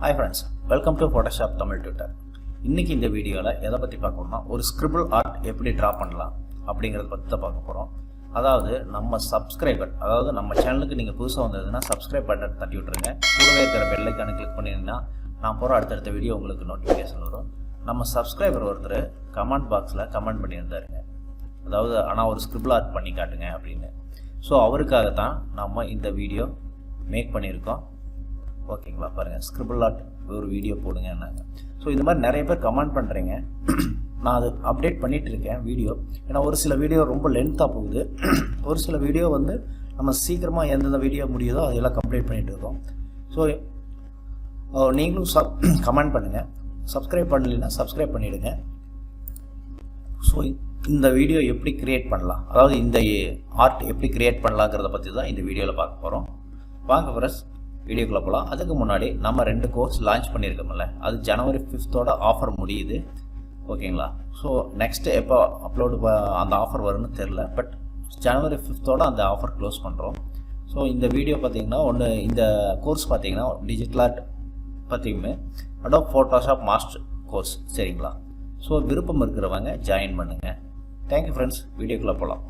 Hi friends, welcome to Photoshop Tamil Tutor. இன்னைக்கு இந்த வீடியோல எதை பத்தி பார்க்கணும்னா ஒரு ஸ்கிரிபிள் ஆர்ட் எப்படி டிரா பண்ணலாம் அப்படிங்கறத பத்தி தான் பார்க்க போறோம். அதாவது நம்ம சப்ஸ்கிரைபர், அதாவது நம்ம சேனலுக்கு நீங்க புதுசா வந்ததுன்னா சப்ஸ்கிரைப் பட்டன் தட்டி விட்டுருங்க. கூடவே இருக்கிற பெல் ஐகானை கிளிக் பண்ணீங்கன்னா நான் போற அடுத்தடுத்த வீடியோ உங்களுக்கு நோட்டிஃபிகேஷன் வரும். நம்ம சப்ஸ்கிரைபர் ஒருத்தர் கமெண்ட் பாக்ஸ்ல கமெண்ட் பண்ணியிருந்தாருங்க. அதாவது ஆனா ஒரு ஸ்கிரிபிள் ஆர்ட் பண்ணி காட்டுங்க அப்படின்னு. ஸோ அவருக்காக தான் நம்ம இந்த வீடியோ மேக் பண்ணியிருக்கோம். ஓகேங்களா, பாருங்கள், ஸ்கிரிபிள் ஆர்ட் ஒரு வீடியோ போடுங்கன்னாங்க. ஸோ இந்த மாதிரி நிறைய பேர் கமெண்ட் பண்ணுறீங்க. நான் அது அப்டேட் பண்ணிகிட்டு இருக்கேன் வீடியோ. ஏன்னா ஒரு சில வீடியோ ரொம்ப லென்த்தாக போகுது, ஒரு சில வீடியோ வந்து நம்ம சீக்கிரமாக எந்தெந்த வீடியோ முடியுதோ அதெல்லாம் கம்ப்ளீட் பண்ணிகிட்டு இருக்கோம். ஸோ நீங்களும் கமெண்ட் பண்ணுங்கள். சப்ஸ்கிரைப் பண்ணலைன்னா சப்ஸ்கிரைப் பண்ணிவிடுங்க. ஸோ இந்த வீடியோ எப்படி க்ரியேட் பண்ணலாம், அதாவது இந்த ஆர்ட் எப்படி க்ரியேட் பண்ணலாங்கிறத பற்றி தான் இந்த வீடியோவில் பார்க்க போகிறோம். வாங்க ஃப்ரெண்ட்ஸ், வீடியோக்குள்ளே போகலாம். அதுக்கு முன்னாடி நம்ம 2 கோர்ஸ் லான்ச் பண்ணியிருக்கோம்ல, அது ஜனவரி 5th ஆஃபர் முடியுது. ஓகேங்களா, ஸோ நெக்ஸ்ட்டு எப்போ அப்லோடு அந்த ஆஃபர் வரும்னு தெரில, பட் ஜனவரி 5th அந்த ஆஃபர் க்ளோஸ் பண்ணுறோம். ஸோ இந்த வீடியோ பார்த்திங்கன்னா இந்த கோர்ஸ் பார்த்திங்கன்னா டிஜிட்டல் ஆர்ட் பற்றியுமே அடோப் ஃபோட்டோஷாப் மாஸ்டர் கோர்ஸ். சரிங்களா, ஸோ விருப்பம் இருக்கிறவங்க ஜாயின் பண்ணுங்கள். தேங்க்யூ ஃப்ரெண்ட்ஸ், வீடியோக்குள்ளே போகலாம்.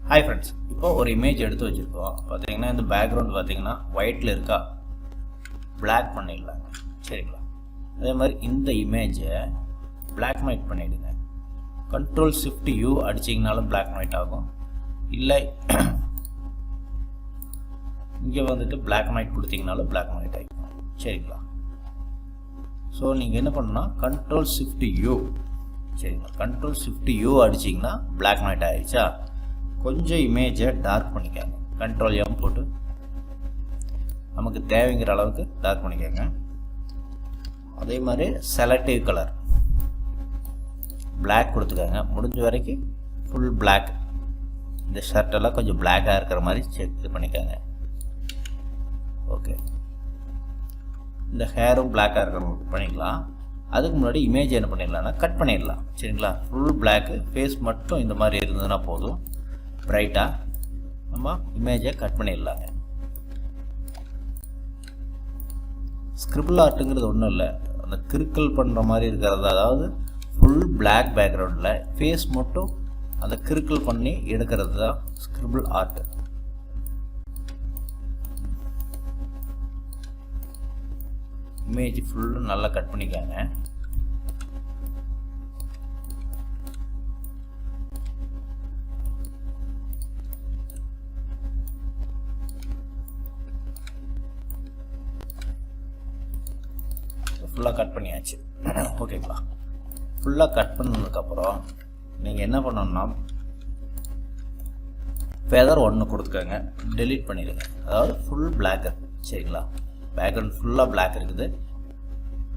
ஹாய் ஃப்ரெண்ட்ஸ், இப்போ ஒரு இமேஜ் எடுத்து வச்சுருக்கோம். பார்த்தீங்கன்னா இந்த பேக்ரவுண்ட் பார்த்தீங்கன்னா ஒயிட்டில் இருக்கா, பிளாக் பண்ணிடலாங்க. சரிங்களா, அதே மாதிரி இந்த இமேஜை பிளாக் அண்ட் ஒயிட் பண்ணிவிடுங்க. Ctrl+Shift+U அடிச்சிங்கனாலும் பிளாக் அண்ட் ஒயிட் ஆகும். இல்லை இங்கே வந்துட்டு பிளாக் அண்ட் ஒயிட் கொடுத்தீங்கனாலும் பிளாக் அண்ட் ஒயிட் ஆகிக்கும். சரிங்களா, ஸோ நீங்கள் என்ன பண்ணணும்னா Ctrl+Shift+U. சரிங்களா, Ctrl+Shift+U அடிச்சிங்கன்னா பிளாக் அண்ட் ஒயிட் ஆகிடுச்சா. கொஞ்சம் இமேஜை டார்க் பண்ணிக்கோங்க. Ctrl+M போட்டு நமக்கு தேவைங்கிற அளவுக்கு டார்க் பண்ணிக்கோங்க. அதே மாதிரி செலக்டிவ் கலர் பிளாக் கொடுத்துக்கோங்க. முடிஞ்ச வரைக்கும் ஃபுல் பிளாக். இந்த ஷர்ட்டெல்லாம் கொஞ்சம் பிளாக்காக இருக்கிற மாதிரி செக் பண்ணிக்கோங்க. ஓகே, இந்த ஹேரும் பிளாக்காக இருக்கிற மாதிரி பண்ணிக்கலாம். அதுக்கு முன்னாடி இமேஜ் என்ன பண்ணிடலாம்னா கட் பண்ணிடலாம். சரிங்களா, ஃபுல் பிளாக்கு, ஃபேஸ் மட்டும் இந்த மாதிரி இருந்ததுன்னா போதும். பிரைட்டாக நம்ம இமேஜை கட் பண்ணிடலாங்க. ஸ்கிரிபிள் ஆர்ட்டுங்கிறது ஒன்றும் இல்லை, அந்த கிறுக்கல் பண்ணுற மாதிரி இருக்கிறது. அதாவது ஃபுல் பிளாக் பேக்ரவுண்டில் ஃபேஸ் மட்டும் அந்த கிறுக்கல் பண்ணி எடுக்கிறது தான் ஸ்கிரிபிள் ஆர்ட். இமேஜ் ஃபுல்லும் நல்லா கட் பண்ணிக்காங்க. ஃபுல்லாக கட் பண்ணியாச்சு. ஓகேங்களா, ஃபுல்லாக கட் பண்ணதுக்கப்புறம் நீங்கள் என்ன பண்ணணும்னா ஃபெதர் 1 கொடுத்துக்கோங்க, டெலீட் பண்ணிடுங்க. அதாவது ஃபுல் பிளாக் இருக்குது. சரிங்களா, பேக்ரவுண்ட் ஃபுல்லாக பிளாக் இருக்குது.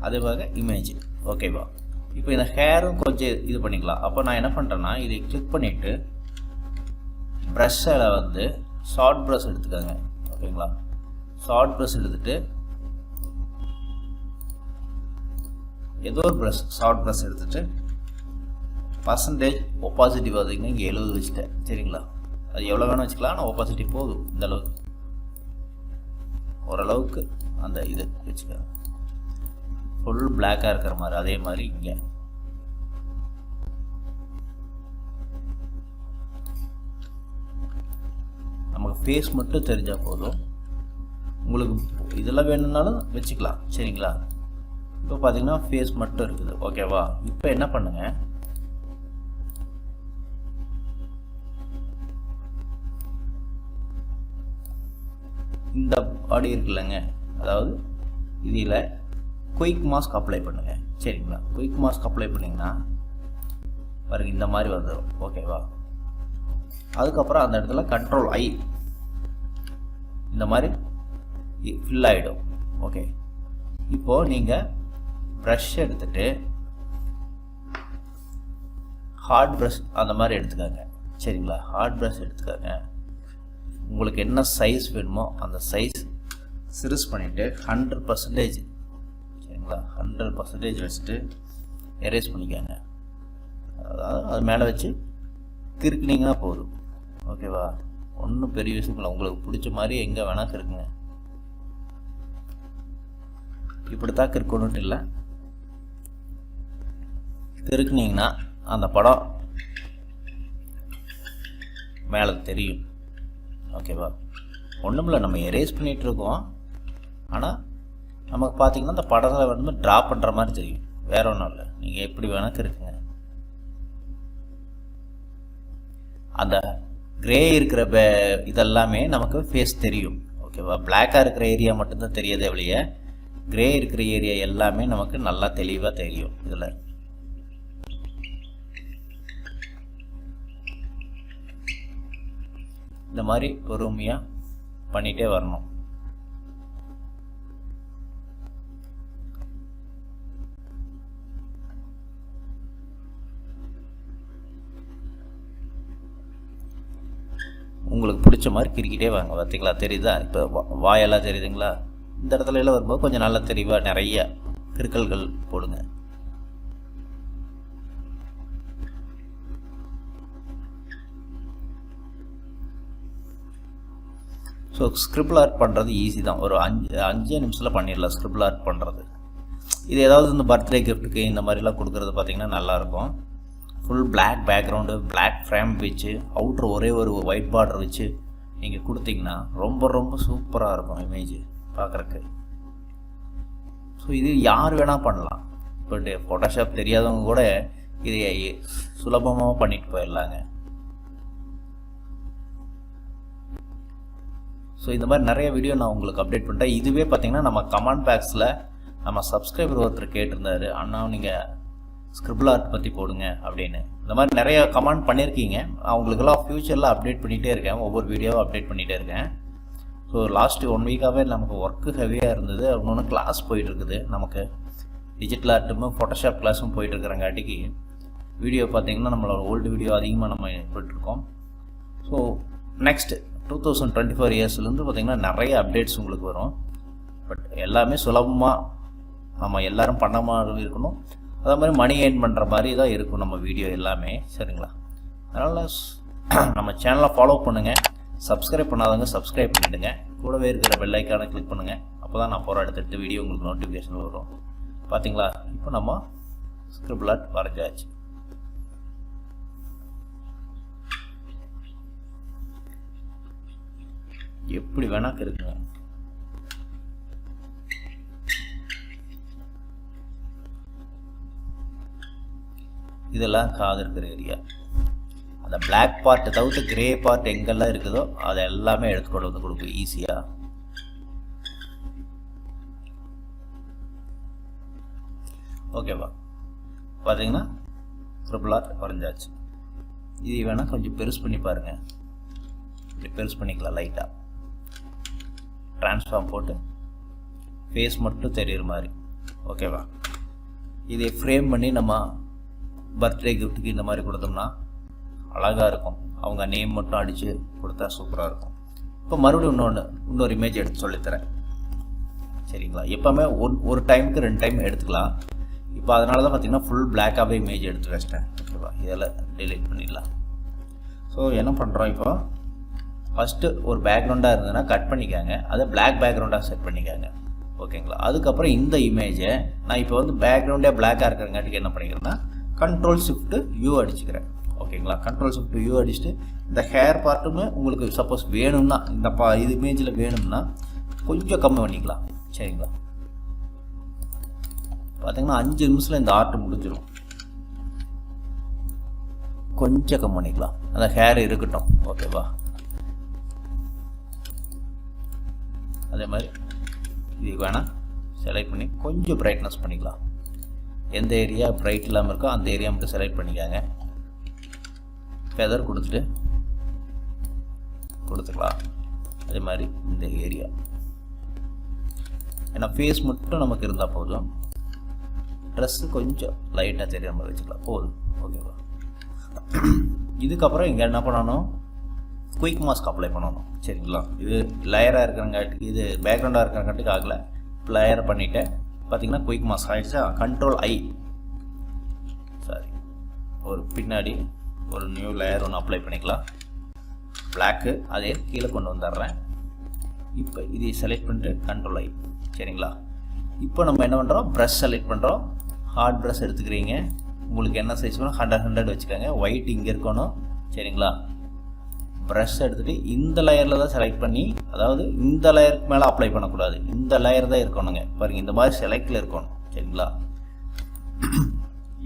அதே போக இமேஜ். ஓகேவா, இப்போ இந்த ஹேரும் கொஞ்சம் இது பண்ணிக்கலாம். அப்போ நான் என்ன பண்ணுறேன்னா இதை கிளிக் பண்ணிவிட்டு ப்ரஷ்ஷில் வந்து ஷார்ட் ப்ரஷ் எடுத்துக்கோங்க. ஓகேங்களா, ஷார்ட் ப்ரஷ் எடுத்துகிட்டு ஏதோ ஒரு ப்ரஷ், ஷார்ட் ப்ரஷ் எடுத்துகிட்டு பர்சன்டேஜ் ஒப்பாசிட்டி பார்த்தீங்கன்னா இங்கே 70 வச்சுட்டேன். சரிங்களா, அது எவ்வளோ வேணும் வச்சுக்கலாம், ஆனால் ஒப்பாசிட்டி போதும் இந்த அளவுக்கு, ஓரளவுக்கு அந்த இது வச்சுக்க. ஃபுல் பிளாக்காக இருக்கிற மாதிரி. அதே மாதிரி இங்கே நமக்கு ஃபேஸ் மட்டும் தெரிஞ்சால் போதும். உங்களுக்கு இதெல்லாம் வேணும்னாலும் வச்சுக்கலாம். சரிங்களா, இப்போ பார்த்தீங்கன்னா ஃபேஸ் மட்டும் இருக்குது. ஓகேவா, இப்போ என்ன பண்ணுங்க, இந்த பாடி இருக்குல்லங்க, அதாவது இதில் குயிக் மாஸ்க் அப்ளை பண்ணுங்க. சரிங்களா, குயிக் மாஸ்க் அப்ளை பண்ணிங்கன்னா பாருங்க இந்த மாதிரி வந்துடும். ஓகேவா, அதுக்கப்புறம் அந்த இடத்துல Ctrl+I இந்த மாதிரி ஃபில் ஆகிடும். ஓகே, இப்போது நீங்கள் ப்ரஷ் எடுத்துகிட்டு ஹார்ட் ப்ரஷ் அந்த மாதிரி எடுத்துக்கோங்க. சரிங்களா, ஹார்ட் ப்ரஷ் எடுத்துக்கோங்க. உங்களுக்கு என்ன சைஸ் வேணுமோ அந்த சைஸ் சிறுஸ் பண்ணிவிட்டு 100%, சரிங்களா, 100% வச்சுட்டு எரேஸ் பண்ணிக்கோங்க. அதாவது அது மேலே வச்சு கிறுக்குனீங்கன்னா போதும். ஓகேவா? ஒன்றும் பெரிய விஷயம் இல்லை. உங்களுக்கு பிடிச்ச மாதிரி எங்கே வேணால் கிறுக்குங்க. இப்படித்தான் கிறுக்கணுன்ட்டு இல்லை. கிறுக்குனீங்கன்னா அந்த படம் மேலே தெரியும். ஓகேவா? ஒன்றுமில்ல, நம்ம எரேஸ் பண்ணிகிட்ருக்கோம். ஆனால் நமக்கு பார்த்திங்கன்னா அந்த படத்தில் வந்து ட்ரா பண்ணுற மாதிரி தெரியும். வேறு ஒன்றும் இல்லை. நீங்கள் எப்படி வேணால் கிறுக்குங்க. அந்த கிரே இருக்கிற இதெல்லாமே நமக்கு ஃபேஸ் தெரியும். ஓகேவா? பிளாக்காக இருக்கிற ஏரியா மட்டும்தான் தெரியாதே ஒழிய கிரே இருக்கிற ஏரியா எல்லாமே நமக்கு நல்லா தெளிவாக தெரியும். இதில் இந்த மாதிரி பொறுமையாக பண்ணிகிட்டே வரணும். உங்களுக்கு பிடிச்ச மாதிரி கிரிக்கிட்டே வாங்க. பார்த்தீங்களா? தெரியுதா? இப்போ வாயெல்லாம் தெரியுதுங்களா? இந்த இடத்துல எல்லாம் வரும்போது கொஞ்சம் நல்லா தெளிவாக நிறைய கிறுக்கல்கள் போடுங்க. ஸோ ஸ்கிரிபிள் ஆர்ட் பண்ணுறது ஈஸி தான். ஒரு 5 நிமிஷத்தில் பண்ணிடலாம் ஸ்கிரிபிள் ஆர்ட் பண்ணுறது. இது ஏதாவது இந்த பர்த்டே கிஃப்ட்டுக்கு இந்த மாதிரிலாம் கொடுக்குறது பார்த்திங்கன்னா நல்லாயிருக்கும். Full black background, black frame வச்சு, அவுட்ரு ஒரே ஒரு ஒயிட் பார்டர் வச்சு நீங்கள் கொடுத்தீங்கன்னா ரொம்ப ரொம்ப சூப்பராக இருக்கும் இமேஜ் பார்க்குறக்கு. ஸோ இது யார் வேணால் பண்ணலாம். பட் ஃபோட்டோஷாப் தெரியாதவங்க கூட இதை சுலபமாக பண்ணிட்டு போயிடலாங்க. ஸோ இந்த மாதிரி நிறைய வீடியோ நான் உங்களுக்கு அப்டேட் பண்ணிட்டேன். இதுவே பார்த்திங்கன்னா நம்ம கமெண்ட் பாக்ஸில் நம்ம சப்ஸ்கிரைபர் ஒருத்தர் கேட்டிருந்தார், அண்ணா நீங்கள் ஸ்கிரிபிள் ஆர்ட் பற்றி போடுங்க அப்படின்னு. இந்த மாதிரி நிறைய கமெண்ட் பண்ணியிருக்கீங்க. அவங்களுக்கெல்லாம் ஃப்யூச்சரில் அப்டேட் பண்ணிகிட்டே இருக்கேன். ஒவ்வொரு வீடியோவும் அப்டேட் பண்ணிகிட்டே இருக்கேன். ஸோ லாஸ்ட்டு 1 வீக்காகவே நமக்கு ஒர்க்கு ஹெவியாக இருந்தது. இன்னொன்று கிளாஸ் போயிட்டுருக்குது. நமக்கு டிஜிட்டல் ஆர்ட்டுமே ஃபோட்டோஷாப் கிளாஸும் போயிட்டுருக்கிறங்காட்டிக்கு வீடியோ பார்த்திங்கன்னா நம்மளோட ஓல்டு வீடியோ அதிகமாக நம்ம போயிட்டுருக்கோம். ஸோ நெக்ஸ்ட்டு 2024 இயர்ஸ்லேருந்து பார்த்திங்கன்னா நிறைய அப்டேட்ஸ் உங்களுக்கு வரும். பட் எல்லாமே சுலபமாக நம்ம எல்லோரும் பண்ண மாதிரி இருக்கணும். அதே மாதிரி மணி ஏர்ன் பண்ணுற மாதிரி தான் இருக்கும் நம்ம வீடியோ எல்லாமே. சரிங்களா? அதனால் நம்ம சேனலை ஃபாலோ பண்ணுங்கள். சப்ஸ்கிரைப் பண்ணாதவங்க சப்ஸ்கிரைப் பண்ணிவிடுங்க. கூடவே இருக்கிற பெல் ஐக்கானை கிளிக் பண்ணுங்கள். அப்போ தான் நான் போகிற அடுத்தடுத்த வீடியோ உங்களுக்கு நோட்டிஃபிகேஷன் வரும். பார்த்தீங்களா? இப்போ நம்ம ஸ்கிரிபிள் ஆர்ட் வரைஞ்சாச்சு. எப்படி வேணால் இருக்குங்க. இதெல்லாம் காது இருக்கிற ஏரியா. அந்த பிளாக் பார்ட்டை தவிர்த்து கிரே பார்ட் எங்கெல்லாம் இருக்குதோ அதை எல்லாமே எடுத்துக்கொண்டு வந்து கொடுக்கும் ஈஸியாக. ஓகேவா? பார்த்தீங்கன்னா ஸ்கிரிபிள் ஆர்ட் வரைஞ்சாச்சு. இது வேணால் கொஞ்சம் பெருசு பண்ணி பாருங்கள். இப்படி பெருசு பண்ணிக்கலாம். லைட்டாக ட்ரான்ஸ்ஃபார்ம் போட்டு ஃபேஸ் மட்டும் தெரியுற மாதிரி. ஓகேவா? இதை ஃப்ரேம் பண்ணி நம்ம பர்த்டே கிஃப்ட்டுக்கு இந்த மாதிரி கொடுத்தோம்னா அழகாக இருக்கும். அவங்க நேம் மட்டும் அடித்து கொடுத்தா சூப்பராக இருக்கும். இப்போ மறுபடியும் இன்னொரு இமேஜ் எடுத்து சொல்லித்தரேன். சரிங்களா? எப்போவுமே ஒரு டைமுக்கு 2 டைம் எடுத்துக்கலாம். இப்போ அதனால தான் பார்த்திங்கன்னா ஃபுல் பிளாக்காகவே இமேஜ் எடுத்து வச்சிட்டேன். ஓகேவா? இதெல்லாம் டெலீட் பண்ணிடலாம். ஸோ என்ன பண்ணுறோம், இப்போ ஃபஸ்ட்டு ஒரு பேக்ரவுண்டாக இருந்ததுன்னா கட் பண்ணிக்காங்க. அதை பிளாக் பேக்ரவுண்டாக செட் பண்ணிக்காங்க. ஓகேங்களா? அதுக்கப்புறம் இந்த இமேஜை நான் இப்போ வந்து பேக்ரவுண்டே பிளாக்காக இருக்கிறங்காட்டிக்கு என்ன பண்ணிக்கிறேன்னா Ctrl+Shift+U அடிச்சுக்கிறேன். ஓகேங்களா? Ctrl+Shift+U அடிச்சுட்டு இந்த ஹேர் பார்ட்டுமே உங்களுக்கு சப்போஸ் வேணும்னா இந்த இது இமேஜில் வேணும்னா கொஞ்சம் கம்மி பண்ணிக்கலாம். சரிங்களா? பார்த்தீங்கன்னா 5 நிமிஷத்தில் இந்த ஆர்ட் முடிஞ்சிடும். கொஞ்சம் கம்மி பண்ணிக்கலாம். அந்த ஹேர் இருக்கட்டும். ஓகேவா? அதே மாதிரி இது வேணால் செலக்ட் பண்ணி கொஞ்சம் பிரைட்னஸ் பண்ணிக்கலாம். எந்த ஏரியா பிரைட் இல்லாமல் இருக்கோ அந்த ஏரியா மட்டும் செலக்ட் பண்ணிக்காங்க. ஃபெதர் கொடுத்துக்கலாம். அதே மாதிரி இந்த ஏரியா ஏன்னா ஃபேஸ் மட்டும் நமக்கு இருந்தால் போதும். ட்ரெஸ்ஸு கொஞ்சம் லைட்டாக தெரியாத மாதிரி வச்சுக்கலாம். போதும். ஓகேவா? இதுக்கப்புறம் இங்கே என்ன பண்ணணும், குயிக் மாஸ்க் அப்ளை பண்ணணும். சரிங்களா? இது லேயராக இருக்கிறங்காட்டிக்கு, இது பேக்ரவுண்டாக இருக்கிறங்காட்டிக்கு ஆகலை. லேயர் பண்ணிவிட்டேன். பார்த்தீங்கன்னா குயிக் மாஸ்க் ஆகிடுச்சா. Ctrl+I சாரி ஒரு பின்னாடி ஒரு நியூ லேயர் ஒன்று அப்ளை பண்ணிக்கலாம். பிளாக்கு அதே கீழே கொண்டு வந்துடுறேன். இப்போ இதை செலக்ட் பண்ணிட்டு கண்ட்ரோல் ஐ. சரிங்களா? இப்போ நம்ம என்ன பண்ணுறோம், ப்ரஷ் செலக்ட் பண்ணுறோம். ஹார்ட் ப்ரஷ் எடுத்துக்கிறீங்க. உங்களுக்கு என்ன சைஸ் வேணும் 100 வச்சுக்கோங்க. ஒயிட் இங்கே இருக்கணும். சரிங்களா? ப்ரஷ் எடுத்துகிட்டு இந்த லேயரில் தான் செலக்ட் பண்ணி, அதாவது இந்த லேயருக்கு மேலே அப்ளை பண்ணக்கூடாது, இந்த லேயர் தான் இருக்கணுங்க. பாருங்கள், இந்த மாதிரி செலக்டில் இருக்கணும். சரிங்களா?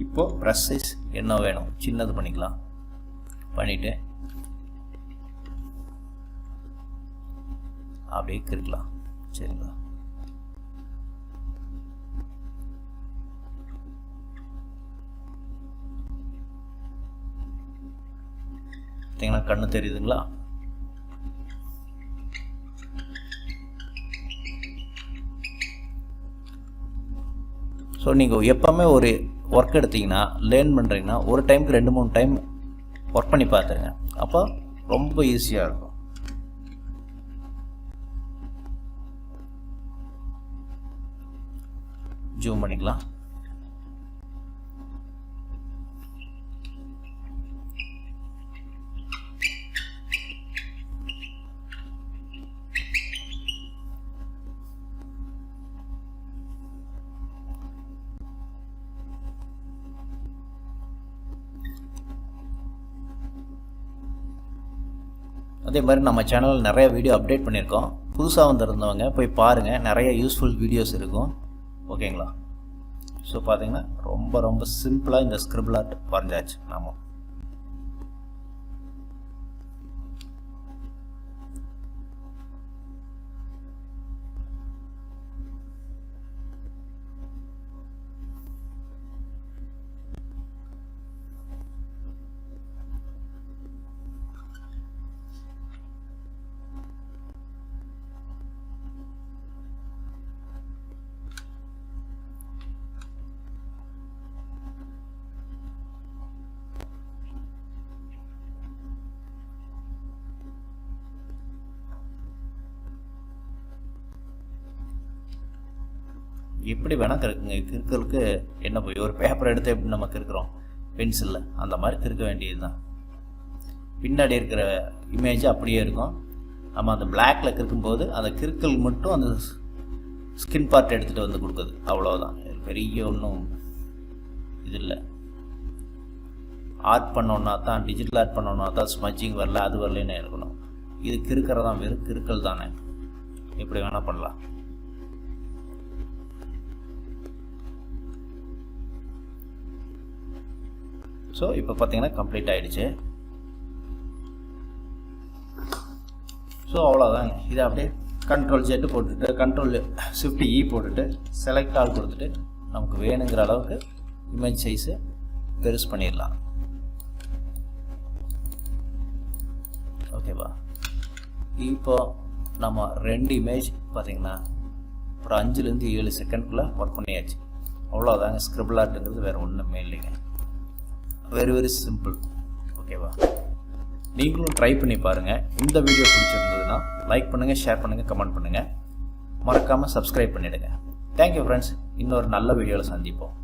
இப்போது ப்ரஷ் சைஸ் என்ன வேணும் சின்னது பண்ணிக்கலாம். பண்ணிவிட்டு அப்படியே கிறுக்கலாம். சரிங்களா? பார்த்தீங்கன்னா கண்ணு தெரியுதுங்களா? ஸோ நீங்கள் எப்போவுமே ஒரு ஒர்க் எடுத்தீங்கன்னா, லேர்ன் பண்ணுறீங்கன்னா, ஒரு டைமுக்கு 2-3 டைம் ஒர்க் பண்ணி பார்த்துருங்க. அப்போ ரொம்ப ஈஸியாக இருக்கும். ஜூம் பண்ணிக்கலாம். அதே மாதிரி நம்ம சேனலில் நிறைய வீடியோ அப்டேட் பண்ணியிருக்கோம். புதுசாக வந்திருந்தவங்க போய் பாருங்கள், நிறைய யூஸ்ஃபுல் வீடியோஸ் இருக்கும். ஓகேங்களா? ஸோ பார்த்தீங்கன்னா ரொம்ப சிம்பிளாக இந்த ஸ்கிரிபிள் ஆர்ட் வரைஞ்சாச்சு. நாம எப்படி வேணால் கிறுக்குங்க. கிறுக்கிறதுக்கு என்ன போய் ஒரு பேப்பர் எடுத்து எப்படி நம்ம கிறுக்கிறோம் பென்சிலில், அந்த மாதிரி கிறுக்க வேண்டியது தான். பின்னாடி இருக்கிற இமேஜ் அப்படியே இருக்கும். நம்ம அந்த பிளாக்கில் கிறுக்கும்போது அந்த கிறுக்கல் மட்டும் அந்த ஸ்கின் பார்ட் எடுத்துகிட்டு வந்து கொடுக்குது. அவ்வளோதான், பெரிய ஒன்றும் இது இல்லை. ஆர்ட் பண்ணோன்னா தான், டிஜிட்டல் ஆர்ட் பண்ணோன்னா தான் ஸ்மஜிங் வரல, அது வரலன்னு இருக்கணும். இது கிறுக்கிறதான், வெறும் கிறுக்கல் தானே. எப்படி வேணால் பண்ணலாம். ஸோ இப்போ பார்த்தீங்கன்னா கம்ப்ளீட் ஆகிடுச்சு. ஸோ அவ்வளோதாங்க. இதை அப்படியே Ctrl Z போட்டுட்டு Ctrl Shift E போட்டுட்டு செலக்ட் ஆல் கொடுத்துட்டு நமக்கு வேணுங்கிற அளவுக்கு இமேஜ் சைஸு பெருசு பண்ணிடலாம். ஓகேவா? இப்போ நம்ம 2 இமேஜ் பார்த்திங்கன்னா ஒரு 5லேருந்து 7 செகண்ட்குள்ளே ஒர்க் பண்ணியாச்சு. அவ்வளோதாங்க. ஸ்கிரிபிள் ஆர்ட்டுங்கிறது வேறு ஒன்றுமே இல்லைங்க. Very simple. ஓகேவா? நீங்களும் ட்ரை பண்ணி பாருங்கள். இந்த வீடியோ பிடிச்சிருந்ததுன்னா லைக் பண்ணுங்கள், ஷேர் பண்ணுங்கள், கமெண்ட் பண்ணுங்கள். மறக்காமல் சப்ஸ்கிரைப் பண்ணிவிடுங்க. Thank you friends. இன்னொரு நல்ல வீடியோவில் சந்திப்போம்.